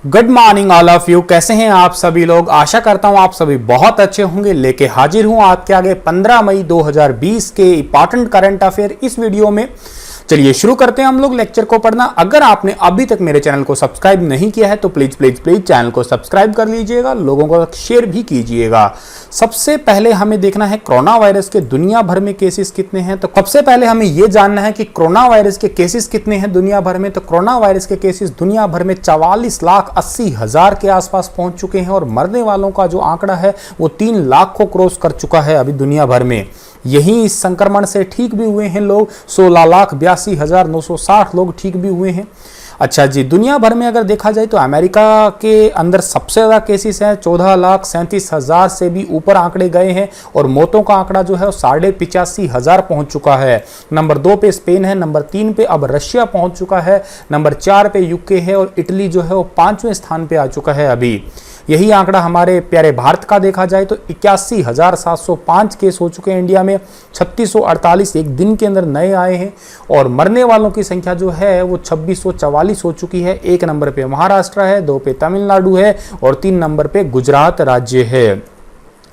Good morning all of you. कैसे हैं आप सभी लोग? आशा करता हूं आप सभी बहुत अच्छे होंगे। लेके हाजिर हूं आपके आगे 15 मई 2020 के इंपॉर्टेंट करंट अफेयर इस वीडियो में। चलिए शुरू करते हैं हम लोग लेक्चर को पढ़ना। अगर आपने अभी तक मेरे चैनल को सब्सक्राइब नहीं किया है तो प्लीज प्लीज प्लीज चैनल को सब्सक्राइब कर लीजिएगा, लोगों को शेयर भी कीजिएगा। सबसे पहले हमें देखना है कोरोना वायरस के दुनिया भर में केसेस कितने हैं। तो सबसे पहले हमें यह जानना है कि कोरोना वायरस के केसेस कितने हैं दुनिया भर में। तो कोरोना वायरस के केसेस दुनिया भर में 44,80,000 के आसपास पहुंच चुके हैं और मरने वालों का जो आंकड़ा है वो 3 लाख को क्रॉस कर चुका है अभी दुनिया भर में। यही इस संक्रमण से ठीक भी हुए हैं लोग 16,82,960 लोग ठीक भी हुए हैं। अच्छा जी, दुनिया भर में अगर देखा जाए तो अमेरिका के अंदर सबसे ज़्यादा केसेस हैं, 14,37,000 से भी ऊपर आंकड़े गए हैं और मौतों का आंकड़ा जो है वो 85,500 पहुंच चुका है। नंबर 2 पे स्पेन है, नंबर 3 पे अब रशिया पहुंच चुका है, नंबर 4 पे यूके है और इटली जो है वो 5वें स्थान पे आ चुका है अभी। यही आंकड़ा हमारे प्यारे भारत का देखा जाए तो 81,705 केस हो चुके हैं इंडिया में, 3648 एक दिन के अंदर नए आए हैं और मरने वालों की संख्या जो है वो 2644 हो चुकी है। 1 नंबर पे महाराष्ट्र है, 2 पे तमिलनाडु है और 3 नंबर पे गुजरात राज्य है।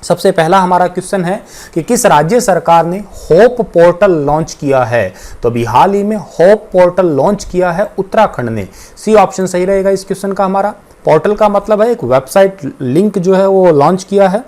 सबसे पहला हमारा क्वेश्चन है कि किस राज्य सरकार ने होप पोर्टल लॉन्च किया है। तो अभी हाल ही में होप पोर्टल लॉन्च किया है उत्तराखंड ने। सी ऑप्शन सही रहेगा इस क्वेश्चन का हमारा। पोर्टल का मतलब है एक वेबसाइट लिंक जो है वो लॉन्च किया है।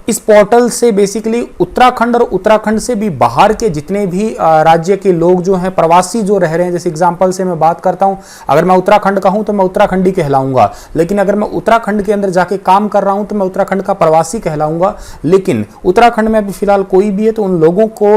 इस पोर्टल से बेसिकली उत्तराखंड और उत्तराखंड से भी बाहर के जितने भी राज्य के लोग जो हैं, प्रवासी जो रह रहे हैं, जैसे एग्जांपल से मैं बात करता हूं, अगर मैं उत्तराखंड का हूं तो मैं उत्तराखंडी कहलाऊंगा, लेकिन अगर मैं उत्तराखंड के अंदर जाके काम कर रहा हूं तो मैं उत्तराखंड का प्रवासी कहलाऊंगा। लेकिन उत्तराखंड में अभी फिलहाल कोई भी है तो उन लोगों को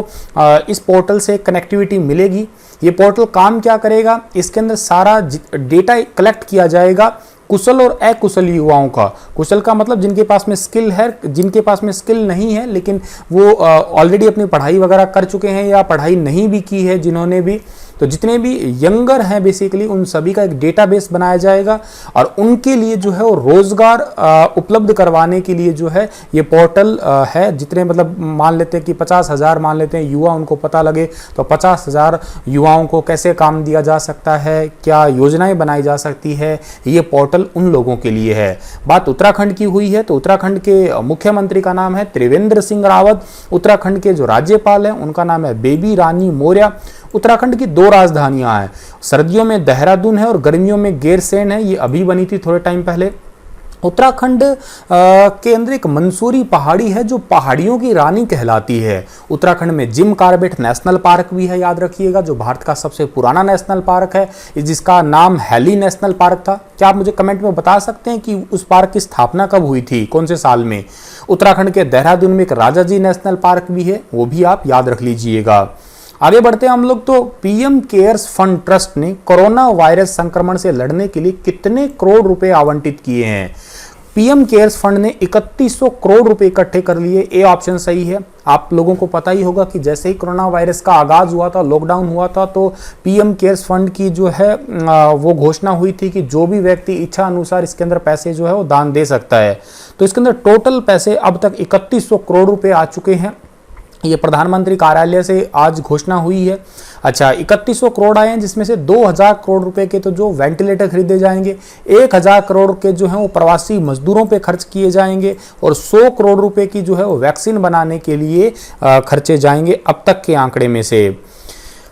इस पोर्टल से कनेक्टिविटी मिलेगी। ये पोर्टल काम क्या करेगा, इसके अंदर सारा डेटा कलेक्ट किया जाएगा कुशल और अकुशल युवाओं का। कुशल का मतलब जिनके पास में स्किल है, जिनके पास में स्किल नहीं है लेकिन वो ऑलरेडी अपनी पढ़ाई वगैरह कर चुके हैं या पढ़ाई नहीं भी की है जिन्होंने भी, तो जितने भी यंगर हैं बेसिकली उन सभी का एक डेटाबेस बनाया जाएगा और उनके लिए जो है वो रोजगार उपलब्ध करवाने के लिए जो है ये पोर्टल है। जितने मतलब मान लेते हैं कि 50,000 मान लेते हैं युवा, उनको पता लगे तो 50,000 युवाओं को कैसे काम दिया जा सकता है, क्या योजनाएं बनाई जा सकती है, ये पोर्टल उन लोगों के लिए है। बात उत्तराखंड की हुई है तो उत्तराखंड के मुख्यमंत्री का नाम है त्रिवेंद्र सिंह रावत। उत्तराखंड के जो राज्यपाल हैं उनका नाम है बेबी रानी मौर्य। उत्तराखंड की 2 राजधानियां हैं, सर्दियों में देहरादून है और गर्मियों में गैरसैंण है। ये अभी बनी थी थोड़े टाइम पहले। उत्तराखंड के अंदर एक मंसूरी पहाड़ी है जो पहाड़ियों की रानी कहलाती है। उत्तराखंड में जिम कार्बेट नेशनल पार्क भी है, याद रखिएगा, जो भारत का सबसे पुराना नेशनल पार्क है, जिसका नाम हैली नेशनल पार्क था। क्या आप मुझे कमेंट में बता सकते हैं कि उस पार्क की स्थापना कब हुई थी, कौन से साल में? उत्तराखंड के देहरादून में एक राजाजी नेशनल पार्क भी है, वो भी आप याद रख लीजिएगा। आगे बढ़ते हैं हम लोग। तो पीएम केयर्स फंड ट्रस्ट ने कोरोना वायरस संक्रमण से लड़ने के लिए कितने करोड़ रुपए आवंटित किए हैं? पीएम केयर्स फंड ने 3100 करोड़ रुपए इकट्ठे कर लिए। ए ऑप्शन सही है। आप लोगों को पता ही होगा कि जैसे ही कोरोना वायरस का आगाज हुआ था, लॉकडाउन हुआ था, तो पीएम केयर्स फंड की जो है वो घोषणा हुई थी कि जो भी व्यक्ति इच्छा अनुसार इसके अंदर पैसे जो है वो दान दे सकता है। तो इसके अंदर टोटल पैसे अब तक 3100 करोड़ रुपए आ चुके हैं। ये प्रधानमंत्री कार्यालय से आज घोषणा हुई है। अच्छा, 3100 करोड़ आए हैं, जिसमें से 2000 करोड़ रुपए के तो जो वेंटिलेटर खरीदे जाएंगे, 1000 करोड़ के जो है वो प्रवासी मजदूरों पे खर्च किए जाएंगे और 100 करोड़ रुपए की जो है वो वैक्सीन बनाने के लिए खर्चे जाएंगे अब तक के आंकड़े में से।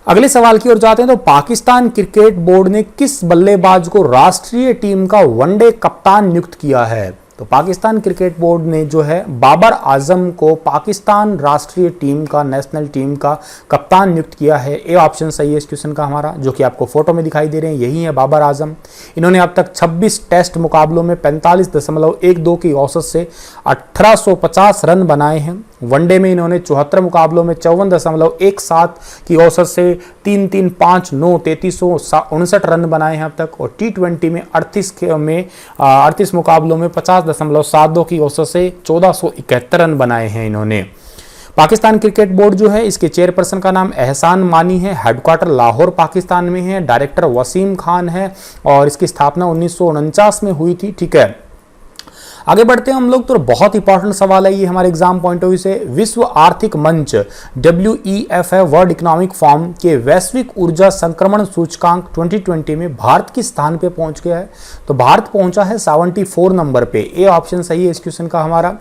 अगले सवाल की ओर जाते हैं। तो पाकिस्तान क्रिकेट बोर्ड ने किस बल्लेबाज को राष्ट्रीय टीम का वनडे कप्तान नियुक्त किया है? तो पाकिस्तान क्रिकेट बोर्ड ने जो है बाबर आजम को पाकिस्तान राष्ट्रीय टीम का, नेशनल टीम का कप्तान नियुक्त किया है। ए ऑप्शन सही है इस क्वेश्चन का हमारा, जो कि आपको फोटो में दिखाई दे रहे हैं, यही है बाबर आजम। इन्होंने अब तक 26 टेस्ट मुकाबलों में 45.12 की औसत से 1850 रन बनाए हैं। वनडे में इन्होंने 74 मुकाबलों में 54.17 की औसत से 3-3-5-9 3359 रन बनाए हैं अब तक। और T20 में 38 मुकाबलों में 50.72 की औसत से 1471 रन बनाए हैं इन्होंने। पाकिस्तान क्रिकेट बोर्ड जो है, इसके चेयरपर्सन का नाम एहसान मानी है। हेडक्वार्टर लाहौर पाकिस्तान में है। डायरेक्टर वसीम खान है और इसकी स्थापना 1949 में हुई थी। ठीक है, आगे बढ़ते हैं हम लोग, तो बहुत इंपॉर्टेंट सवाल है ये हमारे एग्जाम पॉइंट ऑफ व्यू से। विश्व आर्थिक मंच WEF है, वर्ल्ड इकोनॉमिक फोरम के वैश्विक ऊर्जा संक्रमण सूचकांक 2020 में भारत किस स्थान पे पहुंच गया है? तो भारत पहुंचा है 74 नंबर पे। ए ऑप्शन सही है इस क्वेश्चन का हमारा।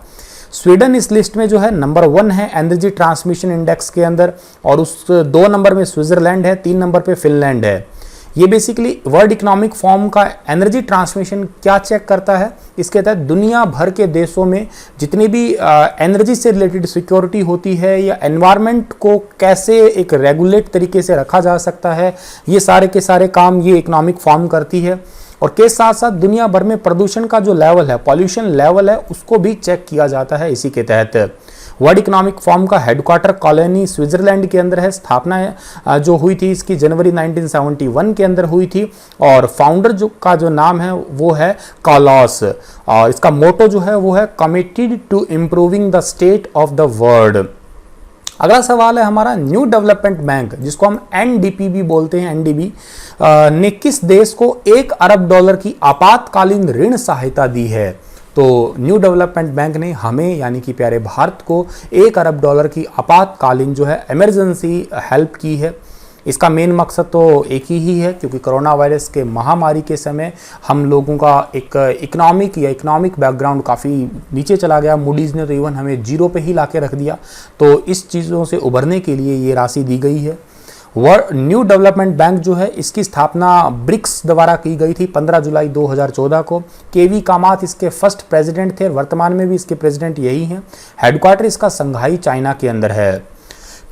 स्वीडन इस लिस्ट में जो है नंबर 1 है एनर्जी ट्रांसमिशन इंडेक्स के अंदर, और उस 2 नंबर में स्विट्जरलैंड है, 3 नंबर पे फिनलैंड है। ये बेसिकली वर्ल्ड इकोनॉमिक फोरम का एनर्जी ट्रांसमिशन क्या चेक करता है? इसके तहत दुनिया भर के देशों में जितनी भी एनर्जी से रिलेटेड सिक्योरिटी होती है या एनवायरनमेंट को कैसे एक रेगुलेट तरीके से रखा जा सकता है, ये सारे के सारे काम ये इकोनॉमिक फोरम करती है। और के साथ साथ दुनिया भर में प्रदूषण का जो लेवल है, पॉल्यूशन लेवल है, उसको भी चेक किया जाता है इसी के तहत। वर्ल्ड इकोनॉमिक फोरम का हेडक्वार्टर कॉलोनी स्विट्जरलैंड के अंदर है। स्थापना जो हुई थी इसकी जनवरी 1971 के अंदर हुई थी, और फाउंडर का जो नाम है वो है कार्लोस, और इसका मोटो जो है वो है committed to improving the state of the world. अगला सवाल है हमारा, न्यू डेवलपमेंट बैंक जिसको हम NDP भी बोलते हैं, NDB ने किस देश को $1 अरब की आपातकालीन ऋण सहायता दी है? तो न्यू डेवलपमेंट बैंक ने हमें यानी कि प्यारे भारत को $1 अरब की आपातकालीन जो है इमरजेंसी हेल्प की है। इसका मेन मकसद तो एक ही है, क्योंकि कोरोना वायरस के महामारी के समय हम लोगों का एक इकोनॉमिक बैकग्राउंड काफ़ी नीचे चला गया। मूडीज़ ने तो इवन हमें 0 पे ही ला के रख दिया। तो इस चीज़ों से उभरने के लिए ये राशि दी गई है। न्यू डेवलपमेंट बैंक जो है इसकी स्थापना ब्रिक्स द्वारा की गई थी 15 जुलाई 2014 को। KV कामत इसके फर्स्ट प्रेसिडेंट थे, वर्तमान में भी इसके प्रेसिडेंट यही हैं। हेडक्वार्टर इसका संघाई चाइना के अंदर है।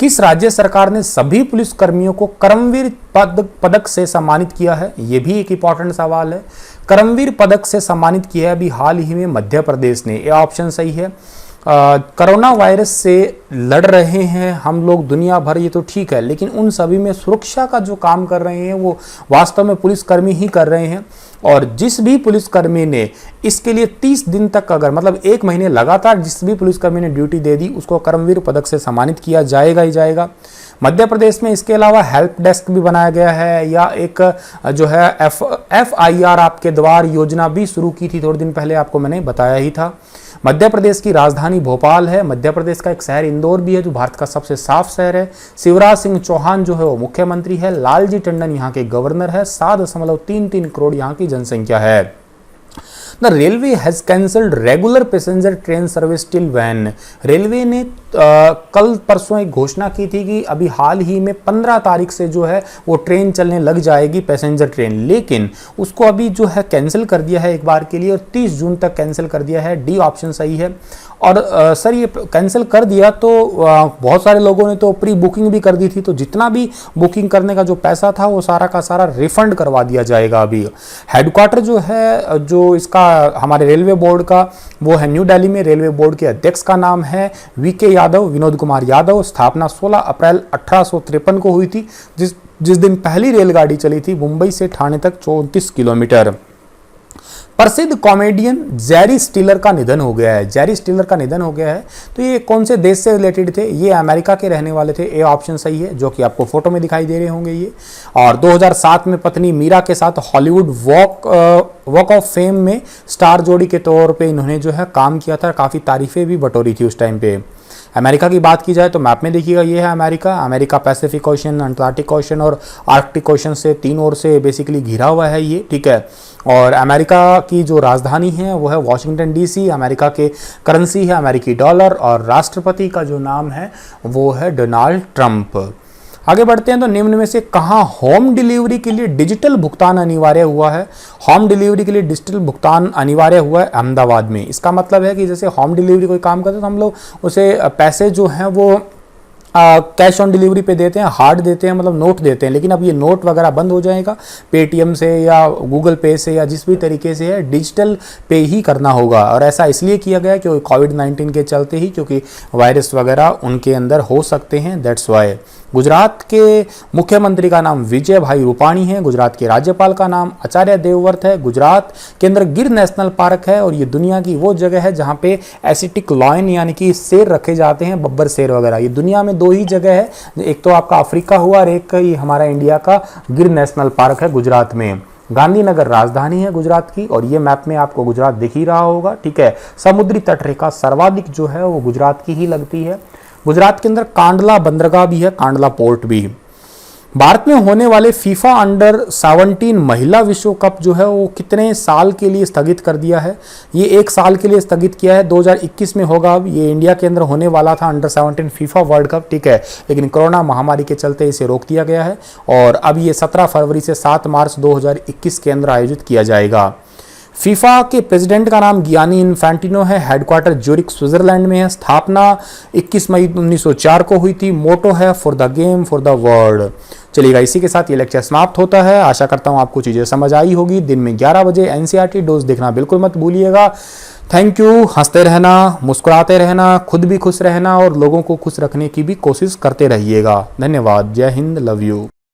किस राज्य सरकार ने सभी पुलिस कर्मियों को कर्मवीर पदक से सम्मानित किया है? ये भी एक इंपॉर्टेंट सवाल है। कर्मवीर पदक से सम्मानित किया है अभी हाल ही में मध्य प्रदेश ने। ये ऑप्शन सही है। कोरोना वायरस से लड़ रहे हैं हम लोग दुनिया भर, ये तो ठीक है, लेकिन उन सभी में सुरक्षा का जो काम कर रहे हैं वो वास्तव में पुलिसकर्मी ही कर रहे हैं। और जिस भी पुलिसकर्मी ने इसके लिए 30 दिन तक, अगर मतलब 1 महीने लगातार जिस भी पुलिसकर्मी ने ड्यूटी दे दी, उसको कर्मवीर पदक से सम्मानित किया जाएगा ही जाएगा। मध्य प्रदेश में इसके अलावा हेल्प डेस्क भी बनाया गया है, या एक जो है FIR आपके द्वार योजना भी शुरू की थी थोड़े दिन पहले, आपको मैंने बताया ही था। मध्य प्रदेश की राजधानी भोपाल है। मध्य प्रदेश का एक शहर इंदौर भी है जो भारत का सबसे साफ शहर है। शिवराज सिंह चौहान जो है वो मुख्यमंत्री है। लालजी टंडन यहाँ के गवर्नर है। 7.33 करोड़ यहाँ की जनसंख्या है। The railway has cancelled regular passenger train service till when. Railway ने कल परसों एक घोषणा की थी कि अभी हाल ही में 15 तारीख से जो है वो ट्रेन चलने लग जाएगी, पैसेंजर ट्रेन, लेकिन उसको अभी जो है कैंसिल कर दिया है एक बार के लिए, और 30 जून तक कैंसिल कर दिया है। डी ऑप्शन सही है। और सर ये कैंसिल कर दिया तो बहुत सारे लोगों ने तो प्री बुकिंग भी कर दी थी, तो जितना भी बुकिंग करने का जो पैसा था वो सारा का सारा रिफंड करवा दिया जाएगा अभी। हेडक्वार्टर जो है जो इसका हमारे रेलवे बोर्ड का वो है न्यू दिल्ली में। रेलवे बोर्ड के अध्यक्ष का नाम है VK यादव, विनोद कुमार यादव। स्थापना 16 अप्रैल 1853 को हुई थी, जिस दिन पहली रेलगाड़ी चली थी मुंबई से ठाणे तक 34 किलोमीटर। प्रसिद्ध कॉमेडियन जेरी स्टिलर का निधन हो गया है। जेरी स्टिलर का निधन हो गया है, तो ये कौन से देश से रिलेटेड थे? ये अमेरिका के रहने वाले थे। ए ऑप्शन सही है, जो कि आपको फोटो में दिखाई दे रहे होंगे ये। और 2007 में पत्नी मीरा के साथ हॉलीवुड वॉक ऑफ फेम में स्टार जोड़ी के तौर पे इन्होंने जो है काम किया था। काफ़ी तारीफें भी बटोरी थी उस टाइम पे। अमेरिका की बात की जाए तो मैप में देखिएगा ये है America Pacific ocean, Antarctic ocean और आर्कटिक ओशन से 3 ओर से बेसिकली घिरा हुआ है ये, ठीक है। और अमेरिका की जो राजधानी है वो है वॉशिंगटन DC। अमेरिका के करेंसी है अमेरिकी डॉलर, और राष्ट्रपति का जो नाम है वो है डोनाल्ड ट्रंप। आगे बढ़ते हैं, तो निम्न में से कहाँ होम डिलीवरी के लिए डिजिटल भुगतान अनिवार्य हुआ है? होम डिलीवरी के लिए डिजिटल भुगतान अनिवार्य हुआ है अहमदाबाद में। इसका मतलब है कि जैसे होम डिलीवरी कोई काम करते हैं तो हम लोग उसे पैसे जो हैं वो कैश ऑन डिलीवरी पे देते हैं, हार्ड देते हैं, मतलब नोट देते हैं। लेकिन अब ये नोट वगैरह बंद हो जाएगा। पेटीएम से या गूगल पे से या जिस भी तरीके से है डिजिटल पे ही करना होगा। और ऐसा इसलिए किया गया क्योंकि कोविड-19 के चलते ही, क्योंकि वायरस वगैरह उनके अंदर हो सकते हैं, दैट्स वाई। गुजरात के मुख्यमंत्री का नाम विजय भाई रूपाणी है। गुजरात के राज्यपाल का नाम आचार्य देवव्रत है। गुजरात के अंदर गिर नेशनल पार्क है, और ये दुनिया की वो जगह है जहाँ पे एसिटिक लॉयन यानी कि शेर रखे जाते हैं, बब्बर शेर वगैरह। ये दुनिया में 2 ही जगह है, एक तो आपका अफ्रीका हुआ और एक ये हमारा इंडिया का गिर नेशनल पार्क है गुजरात में। गांधीनगर राजधानी है गुजरात की, और ये मैप में आपको गुजरात दिख ही रहा होगा, ठीक है। समुद्री तट रेखा सर्वाधिक जो है वो गुजरात की ही लगती है। गुजरात के अंदर कांडला बंदरगाह भी है, कांडला पोर्ट भी। भारत में होने वाले फीफा अंडर 17 महिला विश्व कप जो है वो कितने साल के लिए स्थगित कर दिया है? ये 1 साल के लिए स्थगित किया है, 2021 में होगा। अब ये इंडिया के अंदर होने वाला था अंडर 17 फीफा वर्ल्ड कप, ठीक है, लेकिन कोरोना महामारी के चलते इसे रोक दिया गया है और अब ये 17 फरवरी से 7 मार्च 2021 के अंदर आयोजित किया जाएगा। फीफा के प्रेसिडेंट का नाम गियानी इन्फेंटिनो है, हेडक्वार्टर ज्यूरिख स्विट्जरलैंड में है। स्थापना 21 मई 1904 को हुई थी। मोटो है for the game for the world. चलिएगा, इसी के साथ ये लेक्चर समाप्त होता है। आशा करता हूँ आपको चीज़ें समझ आई होगी। दिन में 11 बजे एनसीईआरटी डोज देखना बिल्कुल मत भूलिएगा। Thank you. हंसते रहना, मुस्कुराते रहना, खुद भी खुश रहना और लोगों को खुश रखने की भी कोशिश करते रहिएगा। धन्यवाद। जय हिंद। Love you.